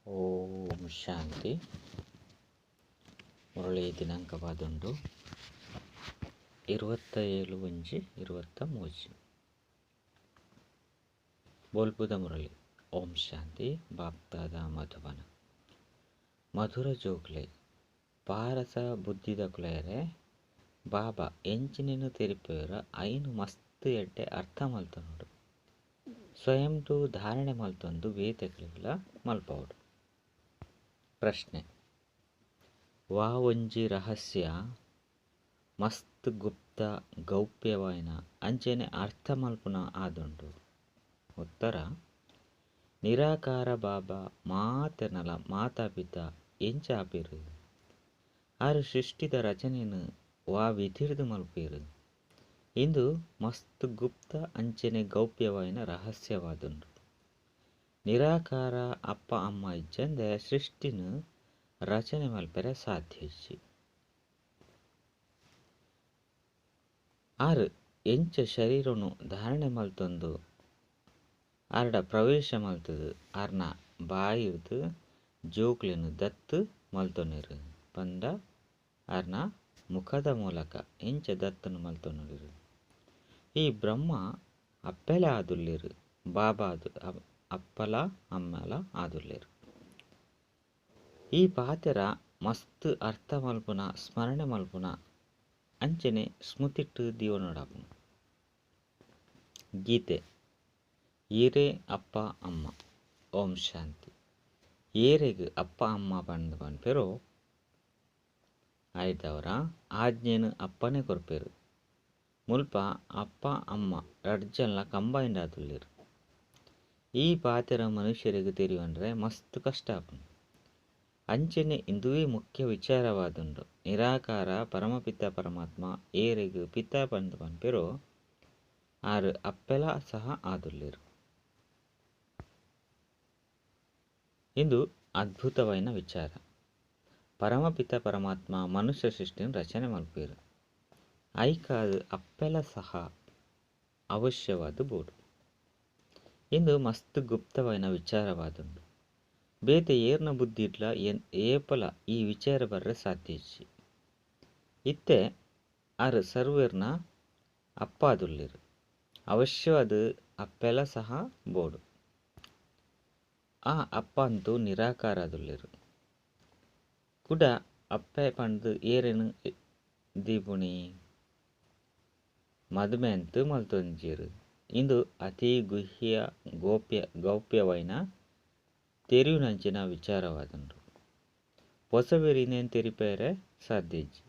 ಓಂ ಶಾಂತಿ. ಮುರಳಿ ದಿನಾಂಕ ಬಾದುಂಡು 27/1/23 ಬೋಲ್ಪುದ ಮುರಳಿ. ಓಂ ಶಾಂತಿ. ಬಾಪ್ತಾದ ಮಧುಬನ ಮಧುರ ಜೋಗ್ಲೆ ಪಾರಸ ಬುದ್ಧಿದ ಕುಲೆಯರೆ ಬಾಬಾ ಎಂಚಿನೇನು ತೆರಿಪೇರ ಐನು ಮಸ್ತ್ ಎಡ್ಡೆ ಅರ್ಥ ಮಲ್ತನೋಡು ಸ್ವಯಂ ಟು ಧಾರಣೆ ಮಲ್ತೊಂದು ವೇತಗಳಿಲ್ಲ ಮಲ್ಪವಡು. ಪ್ರಶ್ನೆ: ವಾ ಒಂಜಿ ರಹಸ್ಯ ಮಸ್ತ್ ಗುಪ್ತ ಗೌಪ್ಯವಾಯಿನ ಅಂಚೆನೆ ಅರ್ಥ ಮಲ್ಪುನ ಆದುಂಡು. ಉತ್ತರ: ನಿರಾಕಾರ ಬಾಬಾ ಮಾತೆನಲ ಮಾತಾಪಿತ ಎಂಚ ಆಪಿರು ಆರು ಸೃಷ್ಟಿದ ರಚನೆಯನ್ನು ವಾ ವಿಧಿರ್ದು ಮಲ್ಪೇರು. ಇಂದು ಮಸ್ತ್ ಗುಪ್ತ ಅಂಚೆನೆ ಗೌಪ್ಯವಾಯಿನ ರಹಸ್ಯವಾದುಂಡು. ನಿರಾಕಾರ ಅಪ್ಪ ಅಮ್ಮ ಇಜ್ಜಂದೆ ಸೃಷ್ಟಿನ ರಚನೆ ಮಲ್ಪರೆ ಸಾಧ್ಯ ಇಜ್ಜಿ. ಆರು ಎಂಚ ಶರೀರನು ಧಾರಣೆ ಮಲ್ತೊಂದು ಆರ್ಡ ಪ್ರವೇಶ ಮಲ್ತದು ಆರ್ನ ಬಾಯಿರ್ದು ಜೋಕ್ಲೆನು ದತ್ತು ಮಲ್ತೊನಿರು ಪಂಡ ಆರ್ನ ಮುಖದ ಮೂಲಕ ಎಂಚ ದತ್ತನು ಮಲ್ತೊನಿರು. ಈ ಬ್ರಹ್ಮ ಅಪ್ಪೆಲ ಆದುಲ್ಲೇರು, ಬಾಬಾ ಅಪ್ಪಲ ಅಮ್ಮಲ ಆದುಲ್ಲೇರು. ಈ ಪಾತೆರ ಮಸ್ತ್ ಅರ್ಥ ಮಲ್ಪುನ ಸ್ಮರಣೆ ಮಲ್ಪುನ ಅಂಚನೆ ಸ್ಮೃತಿಟ್ಟು ದೀವನೋಡಾಪುನು. ಗೀತೆ: ಈರೇ ಅಪ್ಪ ಅಮ್ಮ. ಓಂ ಶಾಂತಿ. ಏರೆಗ್ ಅಪ್ಪ ಅಮ್ಮ ಪಂದು ಪನ್ಪೆರೋ ಆಯ್ತವರ ಆಜ್ಞೆನು ಅಪ್ಪನೇ ಕೊರ್ಪೆರು. ಮುಲ್ಪ ಅಪ್ಪ ಅಮ್ಮ ರಡ್ಜಲ್ನ ಕಂಬೈಂಡ್ ಆದುಲ್ಲೇರು. ಈ ಪಾತೆರ ಮನುಷ್ಯರಿಗೆ ತೆರಿವಂಡ್ರೆ ಮಸ್ತ್ ಕಷ್ಟ ಆಪುನು. ಅಂಚನೆ ಇಂದುವೇ ಮುಖ್ಯ ವಿಚಾರವಾದುಂಡು. ನಿರಾಕಾರ ಪರಮಪಿತ ಪರಮಾತ್ಮ ಏರೆಗ್ ಪಿತ ಪಂದು ಪನ್ಪೆರೋ ಆರು ಅಪ್ಪೆಲ ಸಹ ಆದುಲ್ಲೇರು. ಇಂದು ಅದ್ಭುತವಾಯಿನ ವಿಚಾರ. ಪರಮಪಿತ ಪರಮಾತ್ಮ ಮನುಷ್ಯ ಸೃಷ್ಟಿನ ರಚನೆ ಮಲ್ಪೇರು. ಐಕಾದು ಅಪ್ಪೆಲ ಸಹ ಅವಶ್ಯವಾದ ಬೋಡು. ಇಂದು ಮಸ್ತ್ ಗುಪ್ತವಾಯಿನ ವಿಚಾರವಾದುಂಡು. ಬೇತೆ ಏರ್ನ ಬುದ್ಧಿ ಇಡ್ಲ ಏಪಲ ಈ ವಿಚಾರ ಬರ್ರೆ ಸಾಧ್ಯ ಇಜ್ಜಿ. ಇತ್ತೆ ಆರು ಸರ್ವೇರ್ನ ಅಪ್ಪ ಆದುಲ್ಲೇರು. ಅವಶ್ಯವಾದ ಅಪ್ಪೆಲ ಸಹ ಬೋಡು. ಆ ಅಪ್ಪ ಅಂತೂ ನಿರಾಕಾರ ಆದುಲ್ಲೇರು. ಕುಡ ಅಪ್ಪೆ ಪಂದು ಏರೇನು ದೀಪುಣಿ ಮದುಮೆ ಅಂತೂ ಮಲ್ತೊಂಜೀರು. ಇಂದು ಅತಿ ಗುಹ್ಯ ಗೌಪ್ಯವಾಯಿನ ತೆರಿಯುನಂಚಿನ ವಿಚಾರವಾದುಂಡು. ಹೊಸಬೇರಿನೇನು ತೆರಿಪೇರೆ ಸಾಧ್ಯ ಇಜ್ಜಿ.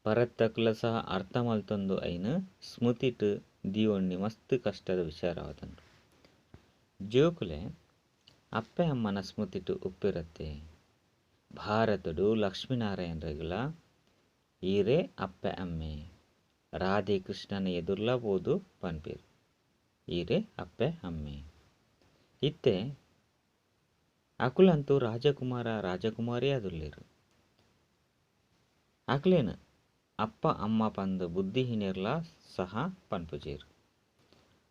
ಪರತ್ತಕ್ಲ ಸಹ ಅರ್ಥ ಮಲ್ತೊಂದು ಐನು ಸ್ಮೃತಿಟ್ ದೀವೊಣ್ಣಿ ಮಸ್ತ್ ಕಷ್ಟದ ವಿಚಾರವಾದುಂಡು. ಜೋಕುಲೆ ಅಪ್ಪೆ ಅಮ್ಮನ ಸ್ಮೃತಿಟ್ ಉಪ್ಪಿರತ್ತೆ. ಭಾರತಡು ಲಕ್ಷ್ಮೀನಾರಾಯಣರೆಗುಲ ಈರೇ ಅಪ್ಪೆ ಅಮ್ಮೆ ರಾಧೆ ಕೃಷ್ಣನ ಎದುರ್ಲ ಬೋದು ಪನ್ಪೇರು. ಈರೇ ಅಪ್ಪೆ ಅಮ್ಮೆ. ಇತ್ತೆ ಅಕುಲಂತೂ ರಾಜಕುಮಾರ ರಾಜಕುಮಾರಿ ಆದುಲ್ಲೇರು. ಅಕ್ಲೇನು ಅಪ್ಪ ಅಮ್ಮ ಪಂದು ಬುದ್ಧಿಹೀನರ್ಲ ಸಹ ಪನ್ಪುಜೇರು.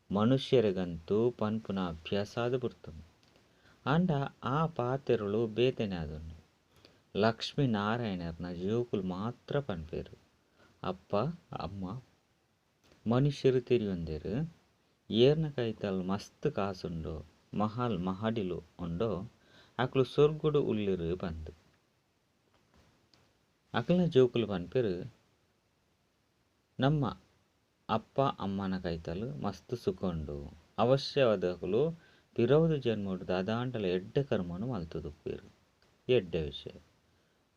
ಮನುಷ್ಯರಿಗಂತೂ ಪನ್ಪುನ ಅಭ್ಯಾಸಾದ ಬುರ್ತುಂಡು. ಅಂಡ ಆ ಪಾತೆರುಳು ಬೇತೆನೆ ಆದುಂಡು. ಲಕ್ಷ್ಮೀನಾರಾಯಣರ್ನ ಜೋಕುಲು ಮಾತ್ರ ಪನ್ಪೇರು ಅಪ್ಪ ಅಮ್ಮ. ಮನುಷ್ಯರು ತೆರಿಯೊಂದೇರು ಏರ್ನ ಕೈತಲ್ ಮಸ್ತ್ ಕಾಸುಂಡೋ ಮಹಲ್ ಮಹಡಿಲು ಉಂಡೋ ಅಕ್ಲು ಸೊರ್ಗುಡು ಉಳ್ಳಿರು ಪಂದು. ಅಕ್ಲನ ಜೋಕುಲು ಪನ್ಪೇರು ನಮ್ಮ ಅಪ್ಪ ಅಮ್ಮನ ಕೈತಲು ಮಸ್ತ್ ಸುಖಂಡು. ಅವಶ್ಯವಾದಕಲು ಪಿರವುದು ಜನ್ಮಡು ದಾದಾಂಡಲ ಎಡ್ಡೆ ಕರ್ಮನು ಮಲ್ತುದುಪ್ಪೇರು. ಎಡ್ಡೆ ವಿಷಯ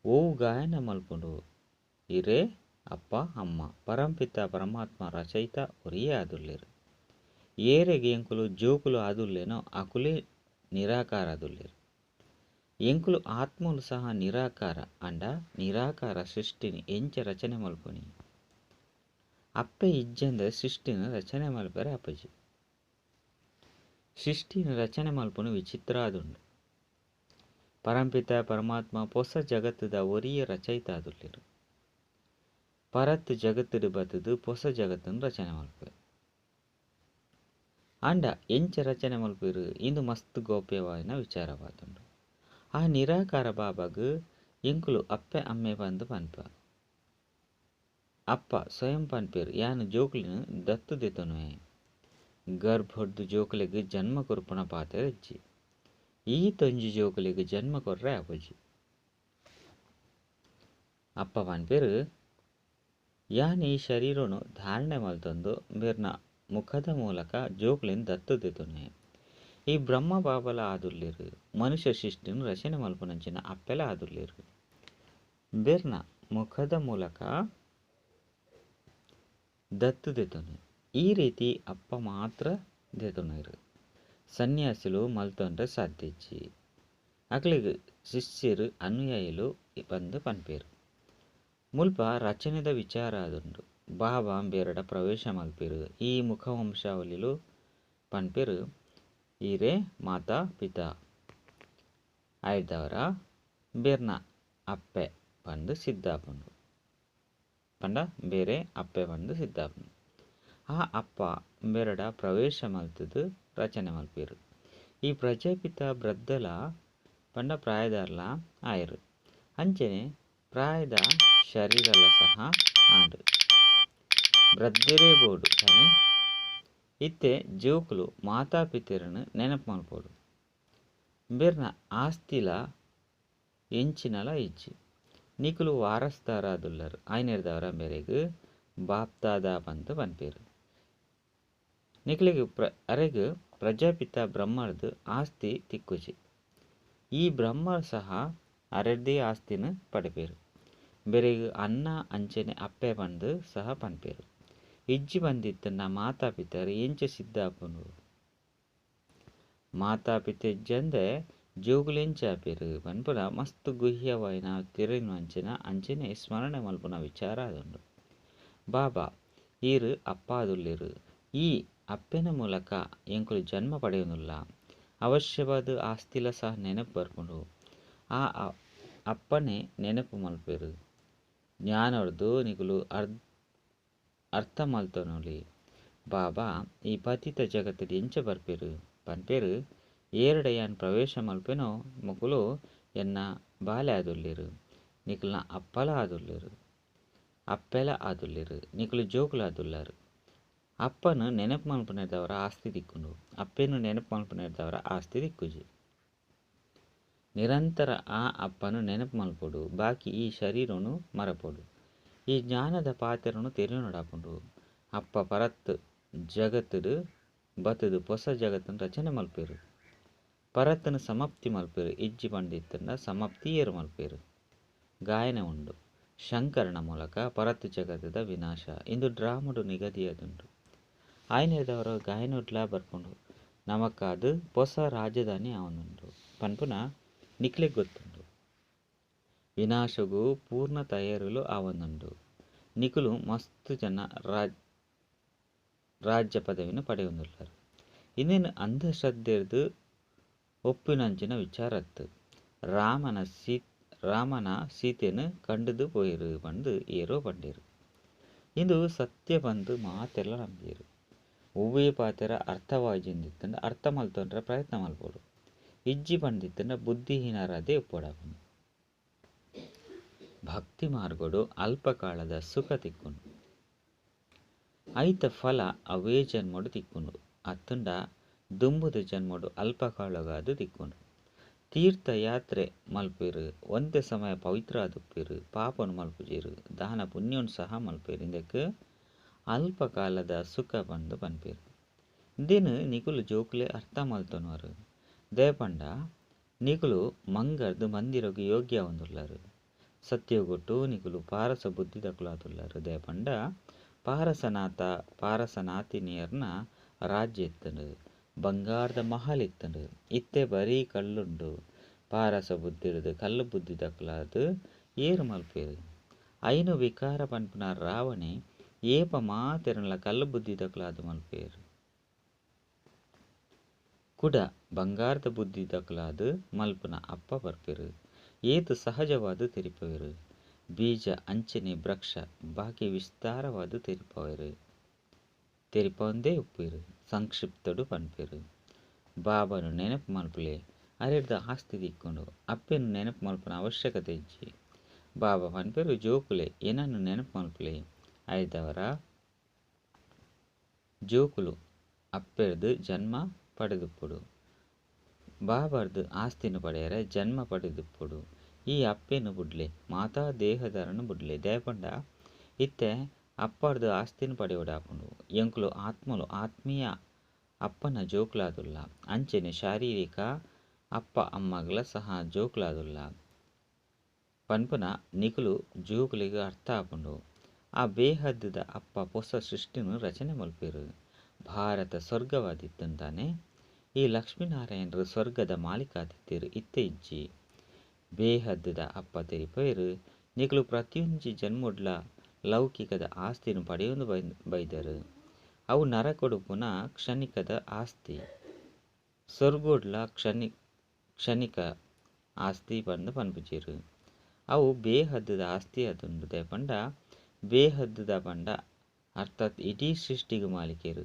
ಓವು ಗಾಯನ ಮಲ್ಪುಂಡು. ಇರೇ ಅಪ್ಪ ಅಮ್ಮ ಪರಂಪಿತ ಪರಮಾತ್ಮ ರಚಯಿತ ಒರಿಯೇ ಆದುಲ್ಲೇರು. ಏರೆಗೆ ಎಂಕುಲು ಜೋಕುಲು ಆದುಲ್ಲೇನೋ ಅಕುಲೇ ನಿರಾಕಾರ ಆದುಲ್ಲೇರು. ಎಂಕುಲು ಆತ್ಮಲು ಸಹ ನಿರಾಕಾರ ಅಂಡ ನಿರಾಕಾರ ಸೃಷ್ಟಿನಿ ಎಂಚ ರಚನೆ ಮಲ್ಪುನಿ. ಅಪ್ಪೆ ಇಜ್ಜಂದ ಸೃಷ್ಟಿನ ರಚನೆ ಮಲ್ಪರೆ ಅಪ್ಪಜಿ. ಸೃಷ್ಟಿನ ರಚನೆ ಮಲ್ಪುನು ವಿಚಿತ್ರ ಆದುಂಡು. ಪರಂಪಿತ ಪರಮಾತ್ಮ ಹೊಸ ಜಗತ್ತದ ಒರಿಯ ರಚಯಿತ ಆದುಲ್ಲೇರು. ಪರತ್ ಜಗತ್ತಡು ಬತ್ತದು ಹೊಸ ಜಗತ್ತನ್ನು ರಚನೆ ಮಲ್ಪೆ. ಆಂಡ ಎಂಚ ರಚನೆ ಮಲ್ಪೇರು ಇಂದು ಮಸ್ತ್ ಗೋಪ್ಯವಾಯಿನ ವಿಚಾರವಾದುಂಡು. ಆ ನಿರಾಕಾರ ಬಾಬಾಗ್ ಎಂಕುಲು ಅಪ್ಪೆ ಅಮ್ಮೆ ಬಂದು ಪನ್ಪ ಅಪ್ಪ ಸ್ವಯಂ ಪನ್ಪೇರು ಯಾನು ಜೋಕುಲಿನ ದತ್ತು ದೆತೊನುವೆ ಗರ್ಭ ಹೊಡ್ದು ಜೋಕುಲೆಗ್ ಜನ್ಮ ಕೊರ್ಪುನ ಪಾತೆರ್ ಇಜ್ಜಿ. ಈ ತೊಂಜಿ ಜೋಕುಲೆಗ್ ಜನ್ಮ ಕೊರ್ರೆ ಅಪಜಿ. ಅಪ್ಪ ಪನ್ಪೇರು ಯಾನ್ ಈ ಶರೀರನು ಧಾರಣೆ ಮಲ್ತೊಂದು ಬೇರ್ನ ಮುಖದ ಮೂಲಕ ಜೋಕುಲಿನ ದತ್ತು ದೆತೊನೆ. ಈ ಬ್ರಹ್ಮ ಬಾಬಲ ಆದುರ್ಲಿರು ಮನುಷ್ಯ ಸೃಷ್ಟಿನ ರಚನೆ ಮಲ್ಪುನಂಚಿನ ಅಪ್ಪೆಲ ಆದುರ್ಲಿರು ಬೇರ್ನ ಮುಖದ ಮೂಲಕ ದತ್ತು ದೆತೊನೆ. ಈ ರೀತಿ ಅಪ್ಪ ಮಾತ್ರ ದೆತೊನೆರು. ಸನ್ಯಾಸಿಲು ಮಲ್ತೊಂಡ್ರೆ ಸಾಧ್ಯಜ್ಜಿ. ಅಕ್ಲಿಗ್ ಶಿಷ್ಯರು ಅನುಯಾಯಿಲು ಬಂದು ಪನ್ಪೇರು. ಮುಲ್ಪ ರಚನೆದ ವಿಚಾರ ಆದುಂಡು. ಬಾಬಾ ಬೇರಡ ಪ್ರವೇಶ ಮಲ್ಪೇರು. ಈ ಮುಖವಂಶಾವಳಿಲು ಪನ್ಪೇರು ಈರೇ ಮಾತಾ ಪಿತಾ ಆಯ್ದವರ ಬೇರ್ನ ಅಪ್ಪೆ ಪಂದು ಸಿದ್ದಾಪುಂಡು ಪಂಡ ಬೇರೆ ಅಪ್ಪೆ ಪಂದು ಸಿದ್ದಾಪುಂಡು. ಆ ಅಪ್ಪ ಬೇರಡ ಪ್ರವೇಶ ಮಲ್ತದು ರಚನೆ ಮಲ್ಪೇರು. ಈ ಪ್ರಜಾಪಿತ ಬ್ರದ್ದಲ ಪಂಡ ಪ್ರಾಯದಾರ್ಲ ಆಯರು. ಅಂಚನೆ ಪ್ರಾಯದ ಶರೀರಲ ಸಹ ಆಂಡು ಬ್ರದ್ದೆರೇ ಬೋಡು ತಾನೆ. ಇತ್ತೆ ಜೋಕುಲು ಮಾತಾಪಿತೆರನ್ನು ನೆನಪು ಮಲ್ಪೋಡು. ಬೇರ್ನ ಆಸ್ತಿಲ ಎಂಚಿನಲ ಇಜ್ಜಿ. ನಿಕುಲು ವಾರಸ್ದಾರಾದುಲ್ಲರು ಆಯ್ನೆರ್ದವರ ಮೇರೆಗ್ ಬಾಪ್ತಾದ ಪಂದು ಪನ್ಪೇರು. ನಿಕುಲಿಗ್ ಅರೆಗ್ ಪ್ರಜಾಪಿತ ಬ್ರಹ್ಮರ್ದು ಆಸ್ತಿ ತಿಕ್ಕುಜಿ. ಈ ಬ್ರಹ್ಮರ್ ಸಹ ಅರೆಡ್ದೇ ಆಸ್ತಿನ ಪಡೆಪೇರು. ಬೆರೆಗ್ ಅನ್ನ ಅಂಚನೆ ಅಪ್ಪೆ ಪಂದು ಸಹ ಪನ್ಪೇರು. ಇಜ್ಜಿ ಬಂದಿತ್ತನ್ನ ಮಾತಾಪಿತರು ಎಂಚ ಸಿದ್ದಾಪುಂಡು. ಮಾತಾಪಿತೆಜ್ಜಂದೆ ಜೋಗುಲೆಂಚ ಆಪೇರು ಪನ್ಪುನ ಮಸ್ತ್ ಗುಹ್ಯವಾಯಿನ ತಿರಿನು ಅಂಚನೆ ಸ್ಮರಣೆ ಮಲ್ಪುನ ವಿಚಾರ ಆದುಂಡು. ಬಾಬಾ ಈರು ಅಪ್ಪ ಆದುಲ್ಲೆರು. ಈ ಅಪ್ಪೆನ ಮೂಲಕ ಎಂಕುಲು ಜನ್ಮ ಪಡೆಯುನುಲ್ಲ. ಅವಶ್ಯವಾದ ಆಸ್ತಿಲ ಸಹ ನೆನಪು ಬರ್ಪುಂಡು. ಆ ಅಪ್ಪನೆ ನೆನಪು ಮಲ್ಪೇರು. ಜ್ಞಾನರ್ದು ನಿಕುಲು ಅರ್ಥ ಮಲ್ತೊನುಲಿ. ಬಾಬಾ ಈ ಪತಿತ ಜಗತ್ತಲ್ಲಿ ಎಂಚ ಬರ್ಪೇರು ಪನ್ಪೇರು ಏರಡ ಯಾನ್ ಪ್ರವೇಶ ಮಲ್ಪೆನೋ ಮುಕುಲು ಎನ್ನ ಬಾಲೆ ಆದುಲ್ಲೆರು. ನಿಕುಲ್ನ ಅಪ್ಪಲ ಆದುಲ್ಲೆರು ಅಪ್ಪೆಲ ಆದುಲ್ಲೆರು. ನಿಕುಲು ಜೋಕುಲು ಆದುಲ್ಲರು. ಅಪ್ಪನು ನೆನಪು ಮಲ್ಪುನೆರ್ದವರ ಆಸ್ತಿ ದಿಕ್ಕುಂಡು. ಅಪ್ಪೆನು ನೆನಪು ಮಲ್ಪುನೆರ್ದವರ ಆಸ್ತಿ ದಿಕ್ಕುಜಿ. ನಿರಂತರ ಆ ಅಪ್ಪನು ನೆನಪು ಮಲ್ಪೊಡು. ಬಾಕಿ ಈ ಶರೀರನು ಮರಪೊಡು. ಈ ಜ್ಞಾನದ ಪಾತೆರನು ತೆರೆಯುನಡಾಪುಂಡು. ಅಪ್ಪ ಪರತ್ ಜಗತ್ತುಡು ಬತ್ತುದು ಹೊಸ ಜಗತ್ತನ್ನು ರಚನೆ ಮಲ್ಪೇರು. ಪರತ್ತನ ಸಮಾಪ್ತಿ ಮಲ್ಪೇರು. ಇಜ್ಜಿ ಪಂಡಿತನ ಸಮಾಪ್ತಿ ಏರು ಮಲ್ಪೇರು. ಗಾಯನ ಉಂಡು. ಶಂಕರನ ಮೂಲಕ ಪರತ್ ಜಗತ್ತದ ವಿನಾಶ ಇಂದು ಡ್ರಾಮಡು ನಿಗದಿಯಾದುಂಡು. ಆಯ್ನೆರ್ದವರ ಗಾಯನೊಡ್ಲ ಬರ್ಪುಂಡು. ನಮಕಾದು ಹೊಸ ರಾಜಧಾನಿ ಆವೊಂದುಂಡು ಪನ್ಪುನ ನಿಕ್ಲೆಗ್ ಗೊತ್ತುಂಡು. ವಿನಾಶಗೂ ಪೂರ್ಣ ತಯಾರಿಲು ಆವೊಂದುಂಡು. ನಿಕುಲು ಮಸ್ತ್ ಜನ ರಾಜ್ಯ ಪದವಿನ ಪಡೆಯೊಂದುಲ್ಲರು. ಇನ್ನೇನು ಅಂಧಶ್ರದ್ಧೆರ್ದು ಒಪ್ಪಿನಂಚಿನ ವಿಚಾರತ್ತು. ರಾಮನ ಸೀತೆನು ಕಂಡುದು ಪೋಯಿರು ಪಂದು ಏರೋ ಪಂಡೇರು. ಇಂದು ಸತ್ಯ ಬಂದು ಮಾತೆಲ್ಲ ನಂಬಿಯರು. ಒವ್ವೇ ಪಾತೆರ ಅರ್ಥವಾಜಿಂದಿತ್ತಂಡ ಅರ್ಥ ಮಲ್ತೊಂಡ್ರೆ ಪ್ರಯತ್ನ ಮಲ್ಪೋಡು. ಇಜ್ಜಿ ಪಂಡಿತ್ತಂಡ ಬುದ್ಧಿಹೀನರದೇ ಉಪ್ಪೊಡಾಪುಂಡು. ಭಕ್ತಿ ಮಾರ್ಗಡು ಅಲ್ಪಕಾಲದ ಸುಖ ತಿಕ್ಕುಂಡು. ಐತ ಫಲ ಅವೇ ಜನ್ಮಡು ತಿಕ್ಕುಂಡು. ಅತ್ತುಂಡ ದುಂಬುದ ಜನ್ಮಡು ಅಲ್ಪಕಾಲಗಾದು ತಿಕ್ಕುಂಡು. ತೀರ್ಥಯಾತ್ರೆ ಮಲ್ಪೇರು. ಒಂದೇ ಸಮಯ ಪವಿತ್ರ ಆದುಪ್ಪೇರು. ಪಾಪನು ಮಲ್ಪುಜೇರು. ದಾನ ಪುಣ್ಯನು ಸಹ ಮಲ್ಪೇರು. ಇಂದಕ್ಕೆ ಅಲ್ಪಕಾಲದ ಸುಖ ಬಂದು ಪನ್ಪೇರು. ಇಂದೇನು ನಿಕುಲು ಜೋಕುಲೆ ಅರ್ಥ ಮಲ್ತೊನವರು ದೇಪಂಡ ನಿಕುಲು ಮಂಗರ್ದು ಮಂದಿರಗು ಯೋಗ್ಯ ಆವೊಂದುಲ್ಲರು. ಸತ್ಯಗೊಟ್ಟು ನಿಕುಲು ಪಾರಸ ಬುದ್ಧಿ ದಕುಲಾದುಲ್ಲರು ದೇಪಂಡ ಪಾರಸನಾಥಿನಿಯರ್ನ ರಾಜ್ಯ ಇತ್ತಂಡು. ಬಂಗಾರದ ಮಹಲ್ ಇತ್ತಂಡು. ಇತ್ತೆ ಬರೀ ಕಲ್ಲುಂಡು. ಪಾರಸ ಬುದ್ಧಿರ್ದು ಕಲ್ಲು ಬುದ್ಧಿ ದಕುಲಾದು ಏರು ಮಲ್ಪೇರು. ಐನು ವಿಕಾರ ಪನ್ಪುನ ರಾವಣೆ ಏಪ ಮಾತೆರನ್ಲ ಕಲ್ಲು ಬುದ್ಧಿ ದಕುಲಾದು ಮಲ್ಪೇರು. ಕುಡ ಬಂಗಾರದ ಬುದ್ಧಿ ದಕುಲಾದು ಮಲ್ಪುನ ಅಪ್ಪ ಬರ್ಪೇರು. ಏತು ಸಹಜವಾದು ತೆರಿಪವೆರು. ಬೀಜ ಅಂಚನೆ ವೃಕ್ಷ ಬಾಕಿ ವಿಸ್ತಾರವಾದು ತೆರಿಪವೆರು. ತೆರಿಪೊಂದೇ ಉಪ್ಪಿರು ಸಂಕ್ಷಿಪ್ತಡು ಪನ್ಪೆರು. ಬಾಬನು ನೆನಪು ಮಲ್ಪುಲೆ ಅರೆಡ್ದ ಆಸ್ತಿ ತಿಕ್ಕೊಂಡು ಅಪ್ಪೆನು ನೆನಪು ಮಲ್ಪನ ಅವಶ್ಯಕತೆ ಇಜ್ಜಿ. ಬಾಬಾ ಪನ್ಪೆರು ಜೋಕುಲೆ ಏನನ್ನು ನೆನಪು ಮಲ್ಪುಲೆ ಐದವರ ಜೋಕುಲು ಅಪ್ಪೆರ್ದು ಜನ್ಮ ಪಡೆದುಪ್ಪುಡು. ಬಾಬರ್ದು ಆಸ್ತಿನ ಪಡೆಯರೆ ಜನ್ಮ ಪಡೆದುಪ್ಪುಡು. ಈ ಅಪ್ಪೆನು ಬುಡ್ಲೆ ಮಾತಾ ದೇಹದರನು ಬುಡ್ಲೆ ದೇಪಂಡ ಇತ್ತೆ ಅಪ್ಪರ್ದು ಆಸ್ತಿನ ಪಡೆಯೋಡಾಪುಂಡು. ಎಂಕುಲು ಆತ್ಮಲು ಆತ್ಮೀಯ ಅಪ್ಪನ ಜೋಕುಲಾದುಲ್ಲ ಅಂಚೆನೆ ಶಾರೀರಿಕ ಅಪ್ಪ ಅಮ್ಮಗಳ ಸಹ ಜೋಕುಲಾದುಲ್ಲ ಪನ್ಪುನ ನಿಕುಲು ಜೋಕುಲಿಗೆ ಅರ್ಥ ಆಪುಂಡು. ಆ ಬೇಹದ್ದದ ಅಪ್ಪ ಹೊಸ ಸೃಷ್ಟಿನು ರಚನೆ ಮಲ್ಪೇರು. ಭಾರತ ಸ್ವರ್ಗವಾದಿತ್ತಂತಾನೆ ಈ ಲಕ್ಷ್ಮೀನಾರಾಯಣರು ಸ್ವರ್ಗದ ಮಾಲೀಕಾದಿತ್ತೀರು ಇತ್ತೆ ಇಜ್ಜಿ. ಬೇಹದ್ದದ ಅಪ್ಪ ತೆರಿಪೇರು ನಿಕುಲು ಪ್ರತಿಯೊಂಜಿ ಜನ್ಮುಡ್ಲ ಲೌಕಿಕದ ಆಸ್ತಿನು ಪಡೆಯೊಂದು ಬೈದರು. ಅವು ನರಕೊಡು ಪುನಃ ಕ್ಷಣಿಕದ ಆಸ್ತಿ, ಸ್ವರ್ಗೋಡ್ಲ ಕ್ಷಣಿಕ ಆಸ್ತಿ ಬಂದು ಪನ್ಪುಜೀರು. ಅವು ಬೇಹದ್ದದ ಆಸ್ತಿ ಅದುಂಡು ದೇಪಂಡ ಬೇಹದ್ದದ ಪಂಡ ಅರ್ಥಾತ್ ಇಡೀ ಸೃಷ್ಟಿಗೆ ಮಾಲಿಕೆರು.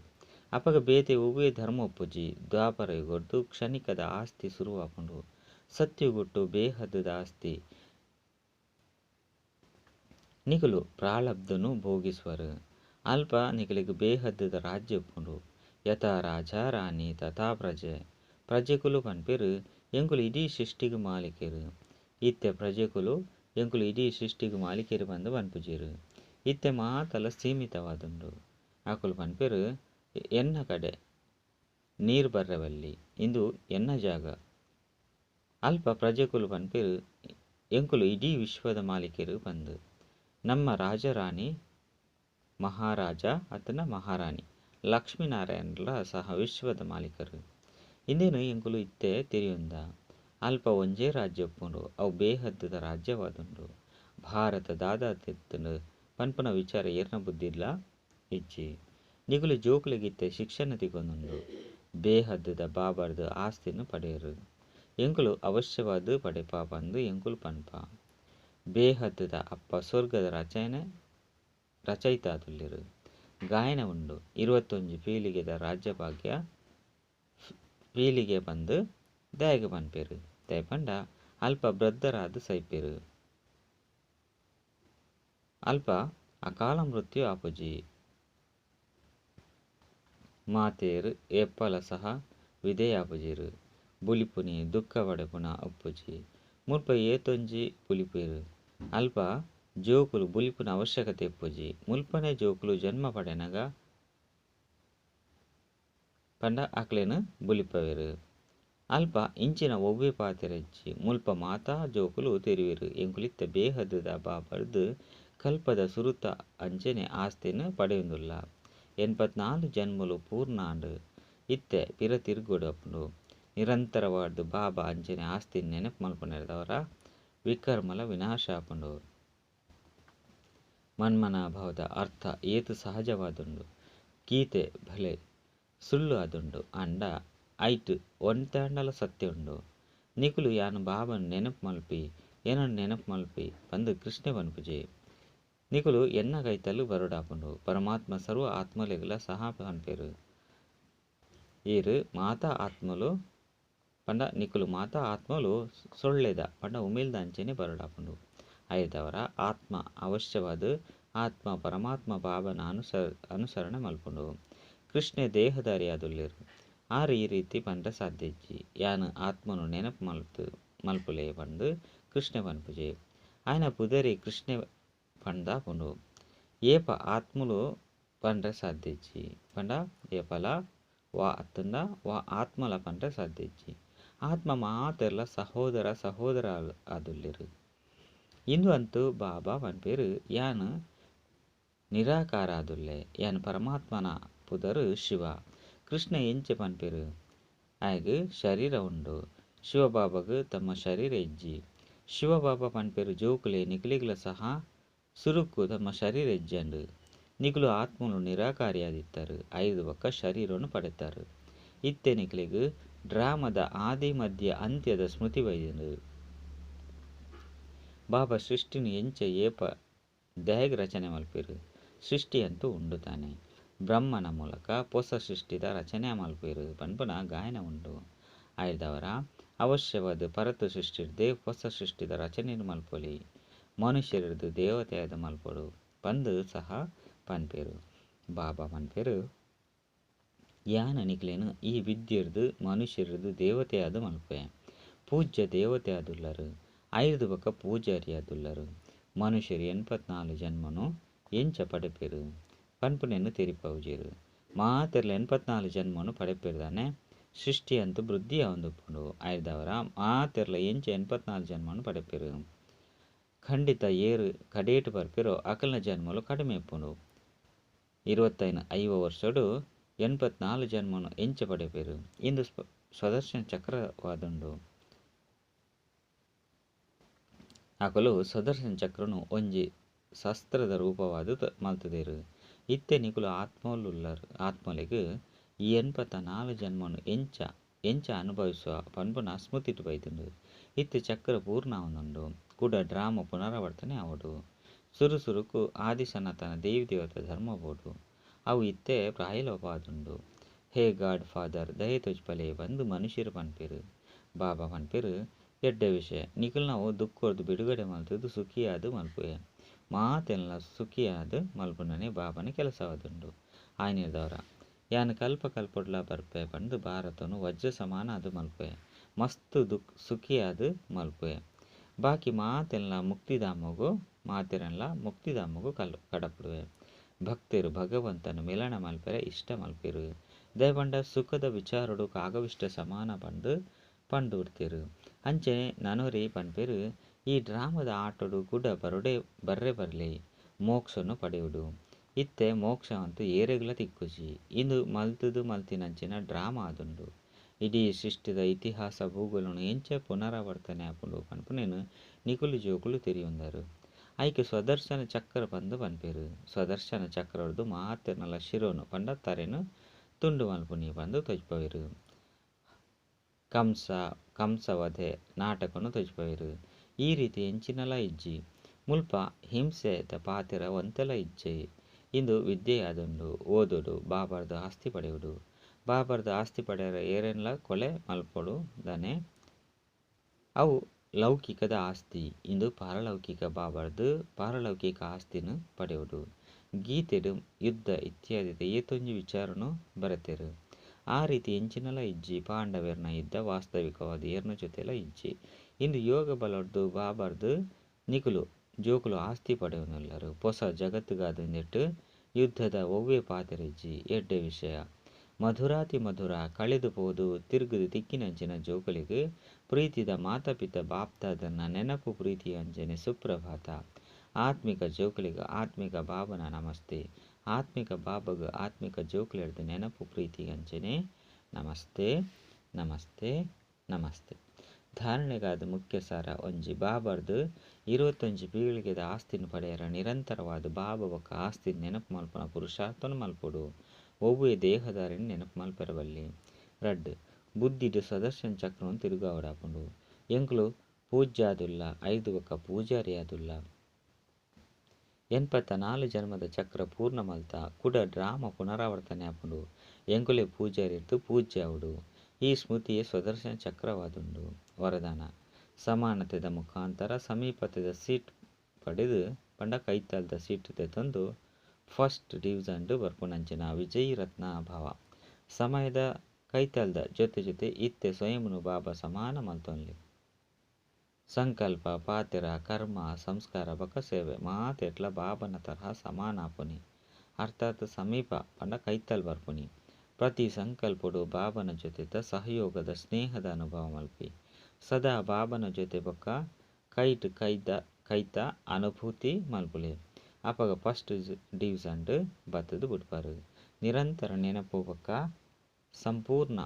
ಅಪಗ ಬೇತೆ ಉಭಯ ಧರ್ಮ ಒಪ್ಪುಜಿ ದ್ವಾಪರ ಯುಗೊಡ್ದು ಕ್ಷಣಿಕದ ಆಸ್ತಿ ಶುರುವಾಪುಂಡು. ಸತ್ಯುಗುಟ್ಟು ಬೇಹದ್ದದ ಆಸ್ತಿ ನಿಕುಲು ಪ್ರಾಳಬ್ಧನು ಭೋಗಿಸುವರು. ಅಲ್ಪ ನಿಕಲಿಗೆ ಬೇಹದ್ದದ ರಾಜ್ಯ ಒಪ್ಪುಂಡು. ಯಥಾ ರಾಜ ರಾಣಿ ತಥಾ ಪ್ರಜೆಕುಲು ಪನ್ಪೆರು ಎಂಕುಲು ಇಡೀ ಸೃಷ್ಟಿಗೆ ಮಾಲಿಕೆರು. ಇತ್ತೆ ಪ್ರಜೆಕುಲು ಎಂಕುಲು ಇಡೀ ಸೃಷ್ಟಿಗೆ ಮಾಲಿಕೆರು ಬಂದು ಪನ್ಪುಜೀರು. ಇತ್ತೆ ಮಾತಲ ಸೀಮಿತವಾದುಂಡು. ಅಕುಲು ಪನ್ಪೆರು ಎನ್ನ ಕಡೆ ನೀರು ಬರ್ರವಲ್ಲಿ ಇಂದು ಎನ್ನ ಜಾಗ. ಅಲ್ಪ ಪ್ರಜೆಕುಲು ಪನ್ಪೆರು ಎಂಕುಲು ಇಡೀ ವಿಶ್ವದ ಮಾಲಿಕೆರು ಬಂದು ನಮ್ಮ ರಾಜರಾಣಿ ಮಹಾರಾಜ ಅತನ ಮಹಾರಾಣಿ ಲಕ್ಷ್ಮೀನಾರಾಯಣರ ಸಹ ವಿಶ್ವದ ಮಾಲೀಕರು. ಇಂದೇನು ಎಂಕುಲು ಇತ್ತೆ ತಿರಿಯೊಂದ ಅಲ್ಪ ಒಂಜೇ ರಾಜ್ಯ ಒಪ್ಪುಂಡು. ಅವು ಬೇಹದ್ದದ ರಾಜ್ಯವಾದುಂಡು. ಭಾರತ ದಾದಾತಿತ್ತುಂಡು ಪನ್ಪುನ ವಿಚಾರ ಏರ್ನ ಬುದ್ಧಿಲ್ಲ ಇಜ್ಜಿ. ನಿಕುಲು ಜೋಕುಲಿಗಿತ್ತೆ ಶಿಕ್ಷಣ ತಿಗೊಂದುಂಡು. ಬೇಹದ್ದದ ಬಾಬರ್ದು ಆಸ್ತಿನ ಪಡೆಯರು. ಎಂಕುಲು ಅವಶ್ಯವಾದ ಪಡೆಪ ಬಂದು ಎಂಕುಲು ಪನ್ಪ. ಬೇಹದ್ದದ ಅಪ್ಪ ಸ್ವರ್ಗದ ರಚಯಿತಾದುಲ್ಲೆರು. ಗಾಯನ ಉಂಡು 21 ಪೀಳಿಗೆದ ರಾಜ್ಯಭಾಗ್ಯ ಪೀಳಿಗೆ ಬಂದು ದಯಗೆ ಪನ್ಪೆರು. ದಯಪಂಡ ಅಲ್ಪ ಬೃದ್ಧರಾದ ಸೈಪೆರು. ಅಲ್ಪ ಅಕಾಲ ಮೃತ್ಯು ಆಪುಜಿ. ಮಾತೇರು ಎಪ್ಪಲ ಸಹ ವಿಧೇಯಾಪುಜಿರು. ಬುಲಿಪುನಿ ದುಃಖ ಪಡೆಪುನ ಒಪ್ಪುಜಿ. ಮುಲ್ಪ ಏತೊಂಜಿ ಬುಲಿಪೇರು. ಅಲ್ಪ ಜೋಕುಲು ಬುಲಿಪುನ ಅವಶ್ಯಕತೆ ಎಪ್ಪುಜಿ. ಮುಲ್ಪನೆ ಜೋಕುಲು ಜನ್ಮ ಪಡೆನಗ ಪಂಡ ಅಕ್ಲೆನು ಬುಲಿಪವೆರು. ಅಲ್ಪ ಇಂಚಿನ ಒವ್ವೆ ಪಾತೆರಜ್ಜಿ. ಮುಲ್ಪ ಮಾತಾ ಜೋಕುಲು ತೆರಿವೆರು. ಎಂಕುಲಿತ್ತ ಬೇಹದ್ದದ ಬಾಬರ್ದು ಕಲ್ಪದ ಸುರುತ ಅಂಚನೆ ಆಸ್ತಿನ ಪಡೆಯೊಂದುಲ್ಲ. 84 ಜನ್ಮಲು ಪೂರ್ಣಾಂಡು ಇತ್ತೆ ಪಿರ ತಿರುಗೋಡು ಅಪ್ಪುಂಡು. ನಿರಂತರವಾದ ಬಾಬಾ ಅಂಚನೆ ಆಸ್ತಿನ ನೆನಪು ಮಲ್ಪನೆರದವರ ವಿಕರ್ಮಲ ವಿನಾಶ ಆಪುಂಡು. ಮನ್ಮನಾಭವದ ಅರ್ಥ ಏತು ಸಹಜವಾದುಂಡು. ಗೀತೆ ಭಲೆ ಸುಳ್ಳು ಆದುಂಡು ಅಂಡ ಐಟ್ ಒಂತಾಂಡಲ ಸತ್ಯ ಉಂಡು. ನಿಕುಲು ಯಾನು ಬಾಬನು ನೆನಪು ಮಲ್ಪಿ ಏನನ್ನು ನೆನಪು ಮಲ್ಪಿ ಬಂದು ಕೃಷ್ಣೆ ಪನ್ಪುಜೆ. ನಿಕುಲು ಎನ್ನ ಕೈತಲು ಬರುಡಾಪುಂಡು. ಪರಮಾತ್ಮ ಸರ್ವ ಆತ್ಮಲೆಗಳ ಸಹ ಪನ್ಪೆರು. ಈರು ಮಾತಾ ಆತ್ಮಲು ಪಂಡ ನಿಕುಲು ಮಾತಾ ಆತ್ಮಲು ಸೊಳ್ಳೆದ ಪಂಡ ಉಮಿಲ್ದ ಅಂಚೆನೆ ಬರುಡಾಪುಂಡು. ಐದವರ ಆತ್ಮ ಅವಶ್ಯವಾದ ಆತ್ಮ ಪರಮಾತ್ಮ ಬಾಬನ ಅನುಸರಣೆ ಮಲ್ಪುಂಡು. ಕೃಷ್ಣೆ ದೇಹಧಾರಿ ಆದುಲ್ಲೆರು. ಆರು ಈ ರೀತಿ ಪಂಡ ಸಾಧ್ಯಜ್ಜಿ. ಯಾನು ಆತ್ಮನು ನೆನಪು ಮಲ್ಪುಲೆ ಬಂದು ಕೃಷ್ಣೆ ಪನ್ಪುಜೆ. ఆయన ಪುದರಿ ಕೃಷ್ಣೆ ಪಂಡಾಪುಂಡು. ಏಪ ಆತ್ಮಲು ಪಂಡ್ರೆ ಸಾಧ್ಯಜ್ಜಿ. ಪಂಡ ಏಪಲ ವಾ ಅತ್ತಂದ ವಾ ಆತ್ಮಲ ಪಂಡ್ರೆ ಸಾಧ್ಯಜ್ಜಿ. ಆತ್ಮ ಮಾತೆರ್ಲ ಸಹೋದರ ಆದುಲ್ಲೆರು. ಇಂದು ಅಂತೂ ಬಾಬಾ ಪನ್ಪೇರು ಯಾನು ನಿರಾಕಾರ ಆದುಲ್ಲೆ. ಯಾನು ಪರಮಾತ್ಮನ ಪುದರು ಶಿವ. ಕೃಷ್ಣ ಎಂಚೆ ಪನ್ಪೇರು ಆಯ್ಗೆ ಶರೀರ ಉಂಡು. ಶಿವಬಾಬಾಗ ತಮ್ಮ ಶರೀರ ಇಜ್ಜಿ. ಶಿವಬಾಬಾ ಪನ್ಪೇರು ಜೋಕುಲೆ ನಿಕಲಿಗ್ಲ ಸಹ ಸುರುಕು ತಮ್ಮ ಶರೀರ ಇಜ್ಜಂಡು. ನಿಕುಲು ಆತ್ಮಲು ನಿರಾಕಾರಿಯಾದಿತ್ತರು. 5 ಒಕ್ಕ ಶರೀರವನ್ನು ಪಡೆತಾರೆ. ಇತ್ತೆ ನಿಕಲಿಗೆ ಡ್ರಾಮದ ಆದಿ ಮಧ್ಯ ಅಂತ್ಯದ ಸ್ಮೃತಿ ಬೈದನು. ಬಾಬಾ ಸೃಷ್ಟಿನು ಎಂಚ ಏಪ ದಯಗ್ ರಚನೆ ಮಲ್ಪೇರು. ಸೃಷ್ಟಿ ಅಂತೂ ಉಂಡು ತಾನೆ. ಬ್ರಹ್ಮನ ಮೂಲಕ ಹೊಸ ಸೃಷ್ಟಿದ ರಚನೆ ಮಲ್ಪೇರು ಪನ್ಪುನ ಗಾಯನ ಉಂಡು. ಆಯ್ದವರ ಅವಶ್ಯವಾದ ಪರತು ಸೃಷ್ಟಿರ್ದೆ ಹೊಸ ಸೃಷ್ಟಿದ ರಚನೆ ಮಲ್ಪೊಲಿ. ಮನುಷ್ಯರದು ದೇವತೆಯಾದ ಮಲ್ಪೊಡು ಪಂದು ಸಹ ಪನ್ಪೇರು. ಬಾಬಾ ಪನ್ಪೇರು ಯಾನ ನಿಕ್ಲೇನು ಈ ವಿದ್ಯೆರ್ದು ಮನುಷ್ಯರದು ದೇವತೆಯಾದ ಮಲ್ಪೆ. ಪೂಜ್ಯ ದೇವತೆಯಾದುಲ್ಲರು ಐದು ಬೊಕ್ಕ ಪೂಜಾರಿಯಾದುಲ್ಲರು. ಮನುಷ್ಯರು 84 ಜನ್ಮನು ಎಂಚ ಪಡೆಪೇರು ಪನ್ಪುನೆನ್ನು ತೆರಿಪವುಜೇರು. ಮಾತೆರ್ಲ 84 ಜನ್ಮನು ಪಡೆಪೇರ್ದಾನೆ ಸೃಷ್ಟಿ ಅಂತೂ ವೃದ್ಧಿ ಆವೊಂದುಪ್ಪುಂಡು. ಆಯ್ದವರ ಮಾತೆರ್ಲ ಎಂಚ 84 ಜನ್ಮನು ಪಡೆಪೇರು. ಖಂಡಿತ ಏರು ಕಡೇಟು ಬರ್ಪೇರೋ ಅಕಲ್ನ ಜನ್ಮಲು ಕಡಿಮೆ ಇಪ್ಪುಂಡು. 25 ವರ್ಷಡು 84 ಜನ್ಮನು ಎಂಚ ಪಡೆಪೇರು. ಇಂದು ಸ್ವದರ್ಶನ ಚಕ್ರವಾದುಂಡು. ಅಕಲು ಸ್ವದರ್ಶನ ಚಕ್ರನು ಒಂಜಿ ಶಸ್ತ್ರದ ರೂಪವಾದು ಮಲ್ತುದೆರು. ಇತ್ತೆ ನಿಕುಲು ಆತ್ಮಲುಲ್ಲರು ಆತ್ಮಲೆಗ್ ಈ 84 ಜನ್ಮನು ಎಂಚ ಅನುಭವಿಸುವ ಪನ್ಪುನ ಸ್ಮೃತಿಟು ಬೈದುಂಡು. ಇತ್ತೆ ಚಕ್ರ ಪೂರ್ಣ ಆವೊಂದುಂಡು. ಕೂಡ ಡ್ರಾಮ ಪುನರಾವರ್ತನೆ ಆವೊಡು. ಸುರುಸುರುಕು ಆದಿ ಸನಾತನ ದೇವಿ ದೇವತ ಧರ್ಮ ಬೋಡು. ಅವು ಇತ್ತೆ ಪ್ರಾಯಲೋಪ ಆದುಂಡು. ಹೇ ಗಾಡ್ ಫಾದರ್ ದಯೆ ತೊಜ್ಪಲೆ ಬಂದು ಮನುಷ್ಯರು ಪನ್ಪೇರು. ಬಾಬಾ ಪನ್ಪೇರು ಎಡ್ಡ ವಿಷಯ ನಿಕುಲು ನಾವು ದುಃಖರ್ದು ಬಿಡುಗಡೆ ಮಲ್ತದು ಸುಖಿಯಾದು ಮಲ್ಪುವೆ. ಮಾತೆಲ್ಲ ಸುಖಿಯಾದು ಮಲ್ಪುನನೆ ಬಾಬನ ಕೆಲಸವಾದುಂಡು. ಆಯ್ನಿರ್ದವರ ಯಾನ್ ಕಲ್ಪ ಕಲ್ಪೊಡ್ಲ ಬರ್ಪೆ ಪಂದು ಭಾರತನು ವಜ್ರ ಸಮಾನ ಅದು ಮಲ್ಪೆ ಮಸ್ತ್ ಸುಖಿಯಾದು ಮಲ್ಪುವೆ. ಬಾಕಿ ಮಾತೆಲ್ಲ ಮುಕ್ತಿಧಾಮಗು ಕಡಪುಡುವೆ. ಭಕ್ತರು ಭಗವಂತನು ಮಿಲನ ಮಲ್ಪೆರೆ ಇಷ್ಟ ಮಲ್ಪೇರು. ದಯಪಂಡ ಸುಖದ ವಿಚಾರಡು ಕಾಗವಿಷ್ಟ ಸಮಾನ ಪಂಡು ಬಿಡ್ತೇರು. ಅಂಚೆ ನನೊರಿ ಪನ್ಪೇರು ಈ ಡ್ರಾಮದ ಆಟೋಡು ಕೂಡ ಬರ್ರೆ ಬರ್ಲಿ ಮೋಕ್ಷನು ಪಡೆಯುಡು. ಇತ್ತೆ ಮೋಕ್ಷವಂತೂ ಏರೆಗ್ಲ ತಿಕ್ಕುಜಿ. ಇಂದು ಮಲ್ತುದು ಮಲ್ತಿನಂಚಿನ ಡ್ರಾಮ ಆದುಂಡು. ಇಡೀ ಸೃಷ್ಟಿದ ಇತಿಹಾಸ ಭೂಗೋಳನು ಎಂಚ ಪುನರಾವರ್ತನೆ ಆಪುಂಡು ಪನ್ಪುನೇನು ನಿಕುಲು ಜೋಕುಲು ತೆರಿಯುಂದರು. ಐಕೆ ಸ್ವದರ್ಶನ ಚಕ್ರ ಬಂದು ಪನ್ಪೇರು. ಸ್ವದರ್ಶನ ಚಕ್ರದ್ದು ಮಾತೆರ್ನಲ ಶಿರೋನು ಪಂಡ ತರೆನು ತುಂಡು ಮಲ್ಪುನಿ ಬಂದು ತೊಜ್ಪವೇರು. ಕಂಸವಧೆ ನಾಟಕನು ತೊಜ್ಪವೇರು. ಈ ರೀತಿ ಎಂಚಿನಲ ಇಜ್ಜಿ ಮುಲ್ಪ ಹಿಂಸೆದ ಪಾತೆರ ಒಂತೆಲ ಇಜ್ಜಿ. ಇಂದು ವಿದ್ಯೆಯಾದುಂಡು ಓದುಡು ಬಾಬರ್ದು ಆಸ್ತಿ ಪಡೆಯುಡು. ಬಾಬರ್ದು ಆಸ್ತಿ ಪಡೆಯರ ಏರೆನ್ಲ ಕೊಲೆ ಮಲ್ಪೊಡು ದನೆ ಅವು ಲೌಕಿಕದ ಆಸ್ತಿ. ಇಂದು ಪಾರಲೌಕಿಕ ಬಾಬರ್ದು ಪಾರಲೌಕಿಕ ಆಸ್ತಿನು ಪಡೆಯುಡು. ಗೀತೆಡು ಯುದ್ಧ ಇತ್ಯಾದಿ ಏತೊಂಜಿ ವಿಚಾರನು ಬರೆತೆರು. ಆ ರೀತಿ ಎಂಚಿನಲ ಇಜ್ಜಿ ಪಾಂಡವೆರ್ನ ಯುದ್ಧ ವಾಸ್ತವಿಕವಾದ ಏರ್ನ ಜೊತೆಲ ಇಜ್ಜಿ. ಇಂದು ಯೋಗ ಬಲೊಡ್ದು ಬಾಬರ್ದು ನಿಕುಲು ಜೋಕುಲು ಆಸ್ತಿ ಪಡೆಯುವುದಿಲ್ಲರು. ಹೊಸ ಜಗತ್ತುಗಾದಂದಿಟ್ಟು ಯುದ್ಧದ ಒವ್ವೇ ಪಾತೆರಿಜ್ಜಿ ಎಡ್ಡ ವಿಷಯ. ಮಧುರಾತಿ ಮಧುರ ಕಳೆದು ಪೋದು ತಿರುಗುದು ತಿಕ್ಕಿನಂಚಿನ ಜೋಕುಲಿಗೆ ಪ್ರೀತಿದ ಮಾತಾಪಿತ ಬಾಪ್ತಾದನ್ನ ನೆನಪು ಪ್ರೀತಿ ಅಂಜನೆ ಸುಪ್ರಭಾತ. ಆತ್ಮಿಕ ಜೋಕುಲಿಗ ಆತ್ಮಿಕ ಬಾಬನ ನಮಸ್ತೆ. ಆತ್ಮಿಕ ಬಾಬಗ ಆತ್ಮಿಕ ಜೋಕುಲಿರ್ದು ನೆನಪು ಪ್ರೀತಿ ಅಂಜನೆ ನಮಸ್ತೆ ನಮಸ್ತೆ ನಮಸ್ತೆ. ಧಾರಣೆಗಾದ ಮುಖ್ಯ ಸಾರ ಒಂಜಿ ಬಾಬರ್ದು 21 ಪೀಳಿಗೆದ ಆಸ್ತಿನ ಪಡೆಯರ ನಿರಂತರವಾದ ಬಾಬ ಬೊಕ್ಕ ಆಸ್ತಿನ ನೆನಪು ಮಲ್ಪನ ಪುರುಷಾರ್ಥನು ಮಲ್ಪೊಡು. ಒವ್ವೇ ದೇಹದಾರಿನ ನೆನಪು ಮಲ್ಪೆರಬಲ್ಲಿ. ರಡ್ ಬುದ್ಧಿಡು ಸ್ವದರ್ಶನ ಚಕ್ರವನ್ನು ತಿರುಗಾವಡಾಪುಂಡು. ಎಂಕುಲು ಪೂಜ್ಯಾದುಲ್ಲ 5 ಬೊಕ್ಕ ಪೂಜಾರಿಯಾದುಲ್ಲ. 84 ಜನ್ಮದ ಚಕ್ರ ಪೂರ್ಣ ಮಲ್ತ ಕುಡ ಡ್ರಾಮ ಪುನರಾವರ್ತನೆ ಆಪುಂಡು. ಎಂಕುಲೆ ಪೂಜಾರಿರ್ದು ಪೂಜ್ಯ ಆವುಡು. ಈ ಸ್ಮೃತಿಯೇ ಸ್ವದರ್ಶನ ಚಕ್ರವಾದುಂಡು. ವರದಾನ ಸಮಾನತೆದ ಮುಖಾಂತರ ಸಮೀಪತೆದ ಸೀಟ್ ಪಡೆದು ಪಂಡ ಕೈತಾಲ್ದ ಸೀಟ್ ತೆತ್ತೊಂದು ಫಸ್ಟ್ ಡಿವಿಷನ್ ಬರ್ಪುನಂಚಿನ ವಿಜಯಿ ರತ್ನ ಭಾವ. ಸಮಯದ ಕೈತಾಲ್ದ ಜೊತೆ ಇತ್ತೆ ಸ್ವಯಂನು ಬಾಬಾ ಸಮಾನ ಮಲ್ತೊನ್ಲಿ. ಸಂಕಲ್ಪ ಪಾತೆರ ಕರ್ಮ ಸಂಸ್ಕಾರ ಬಕ ಸೇವೆ ಮಾತೆಟ್ಲ ಬಾಬನ ತರಹ ಸಮಾನ ಆಪುನಿ. ಅರ್ಥಾತ್ ಸಮೀಪ ಪಂಡ ಕೈತಾಲ್ ಬರ್ಪುನಿ. ಪ್ರತಿ ಸಂಕಲ್ಪಡು ಬಾಬನ ಜೊತೆತ ಸಹಯೋಗದ ಸ್ನೇಹದ ಅನುಭವ ಮಲ್ಪಿ. ಸದಾ ಬಾಬನ ಜೊತೆ ಬೊಕ್ಕ ಕೈತ ಅನುಭೂತಿ ಮಲ್ಪುಲೆ. ಅಪಗ ಫಸ್ಟ್ ಡಿವಿಷನ್ ಬತ್ತದು ಬಿಡ್ಪಾರು. ನಿರಂತರ ನೆನಪು ಬೊಕ್ಕ ಸಂಪೂರ್ಣ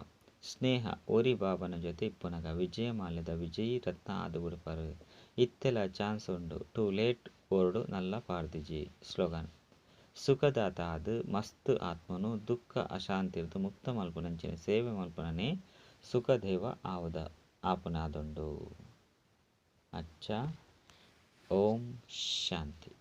ಸ್ನೇಹ ಒರಿ ಬಾಬನ ಜೊತೆ ಇಪ್ಪುನಗ ವಿಜಯಮಾಲ್ಯದ ವಿಜಯಿ ರತ್ನ ಆದು ಬಿಡ್ಪಾರು. ಇತ್ತೆಲ ಚಾನ್ಸ್ ಉಂಡು. To late ಓರ್ಡು Nalla ಪಾರ್ದಿಜಿ. ಸ್ಲೋಗನ್ ಸುಖದಾತ ಆದು ಮಸ್ತ್ ಆತ್ಮನು ದುಃಖ ಅಶಾಂತಿರ್ದು ಮುಕ್ತ ಮಲ್ಪುನಂಚಿನ ಸೇವೆ ಮಲ್ಪುನನೆ ಸುಖದೇವ ಆಪುನಾದುಂಡು. ಅಚ್ಚ ಓಂ ಶಾಂತಿ.